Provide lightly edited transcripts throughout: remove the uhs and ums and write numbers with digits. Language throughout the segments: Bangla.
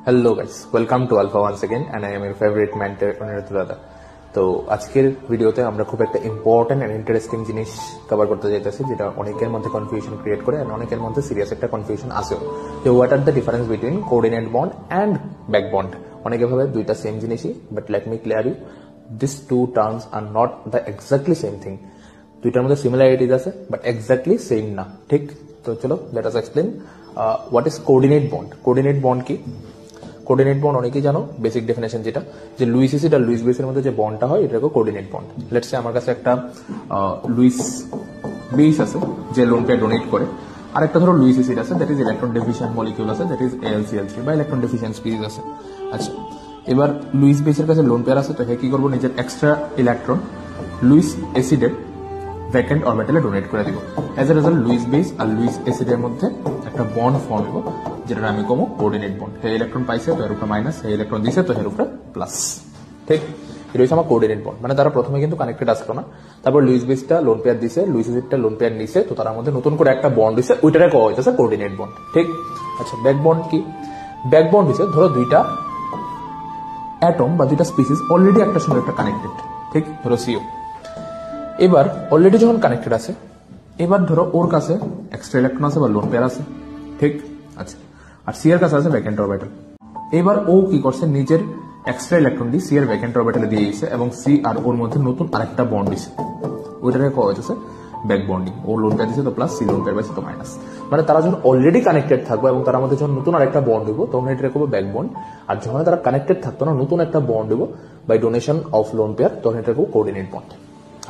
Hello guys, welcome to Alpha once again and I am your favorite mentor Anirudh Dada. তো আজকের ভিডিওতে আমরা খুব একটা ইম্পর্টেন্ট এন্ড ইন্টারেস্টিং জিনিস কভার করতে যাইতেছি যেটা অনেকের মধ্যে কনফিউশন ক্রিয়েট করে আর অনেকের মধ্যে সিরিয়াস একটা কনফিউশন আসে যে what are the difference between coordinate bond and back bond. অনেকে ভাবে দুইটা সেম জিনিসই, but let me clear you this two terms are not the exactly same thing. দুইটার মধ্যে সিমিলারিটিজ আছে বাট এক্স্যাক্টলি সেম না, ঠিক? তো চলো let us explain what is coordinate bond. Coordinate bond কি? কোঅর্ডিনেট বন্ড অনেকেই জানো, বেসিক ডেফিনেশন যেটা যে লুইস অ্যাসিড আর লুইস বেসের মধ্যে যে বন্ডটা হয় এটাকে কোঅর্ডিনেট বন্ড। লেটস সে আমার কাছে একটা লুইস বেস আছে যে লোন পেয়ার ডোনেট করে, আর একটা ধরো লুইস অ্যাসিড আছে দ্যাট ইজ ইলেকট্রন ডেফিশিয়েন্ট মলিকিউল আছে দ্যাট ইজ AlCl3 বা ইলেকট্রন ডেফিশিয়েন্ট স্পিসিস আছে। আচ্ছা, এবার লুইস বেসের কাছে লোন পেয়ার আছে, তো হে কি করবো, নিজের এক্সট্রা ইলেকট্রন লুইস অ্যাসিডের ভ্যাকেন্ট অরবিটালে ডোনেট করে দিব। As a result Lewis base আর লুইস অ্যাসিডের মধ্যে একটা বন্ড ফর্ম হবো যেটা আমি কমো কোঅর্ডিনেট বন্ড। হে ইলেকট্রন পাইছে তো এর উপরে মাইনাস, হে ইলেকট্রন দিছে তো এর উপরে প্লাস, ঠিক? এটা হচ্ছে আমার কোঅর্ডিনেট বন্ড। মানে তারা প্রথমে কিন্তু কানেক্টেড আসলো না, তারপর লুইস বেসটা লোন পেয়ার দিছে, লুইস অ্যাসিডটা লোন পেয়ার নিছে, তো তার মধ্যে নতুন করে একটা বন্ড হইছে, ওইটারে কওয়া হইতেছে কোঅর্ডিনেট বন্ড, ঠিক? আচ্ছা, ব্যাক বন্ড কি? ব্যাক বন্ড হইছে ধরো দুইটা অ্যাটম বা দুইটা স্পিসিস অলরেডি একটার সঙ্গে একটা কানেক্টেড, ঠিক? ধরো সিও এবার অলরেডি যখন কানেক্টেড আছে, এবার ধরো ওর কাছে এক্সট্রা ইলেকট্রন আছে বা লোন পেয়ার আছে, ঠিক? আচ্ছা, আর সি এর কাছে আছে ভ্যাকেন্ট অরবিটাল। এবার ও কি করছে, নিজের এক্সট্রা ইলেকট্রন দিয়ে সি এর ভ্যাকেন্ট অরবিটালে দিয়ে দিয়েছে এবং সি আর ওর মধ্যে নতুন আরেকটা বন্ড দিছে, ওইটাকে কওয়া হচ্ছে ব্যাক বন্ডিং। ও লোন পেয়ার দিছে তো প্লাস, সি লোন পেয়ার পাইছে তো মাইনাস। মানে তারা যখন অলরেডি কানেক্টেড থাকবে এবং তার মধ্যে যখন নতুন আরেকটা বন্ড দিব তখন এটা করবো ব্যাক বন্ড। আর যখন তারা কানেক্টেড থাকতো না, নতুন একটা বন্ড দিব by donation of lone pair, তখন এটা করবো কোঅর্ডিনেট বন্ড।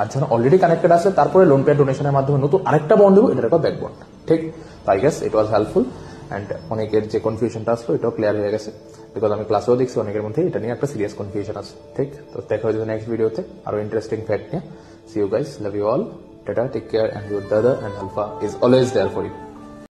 আর যখন অলরেডি কানেক্টেড আছে তারপরে লোন পেয়ার ডোনেশনের মাধ্যমে নতুন আরেকটা বন্ড দেবো, এটা একটা ব্যাক বন্ড, ঠিক? তো I guess it was helpful and অনেকের যে কনফিউশনটা আসলো এটাও ক্লিয়ার হয়ে গেছে, বিকজ আমি ক্লাসেও দেখছি অনেকের মধ্যে এটা নিয়ে একটা সিরিয়াস কনফিউশন আছে, ঠিক? তো দেখা হয়েছে নেক্সট ভিডিওতে আরো ইন্টারেস্টিং ফ্যাক্ট নিয়ে। See you guys, love you all, tata, take care, and your dada and Alpha is always there for you.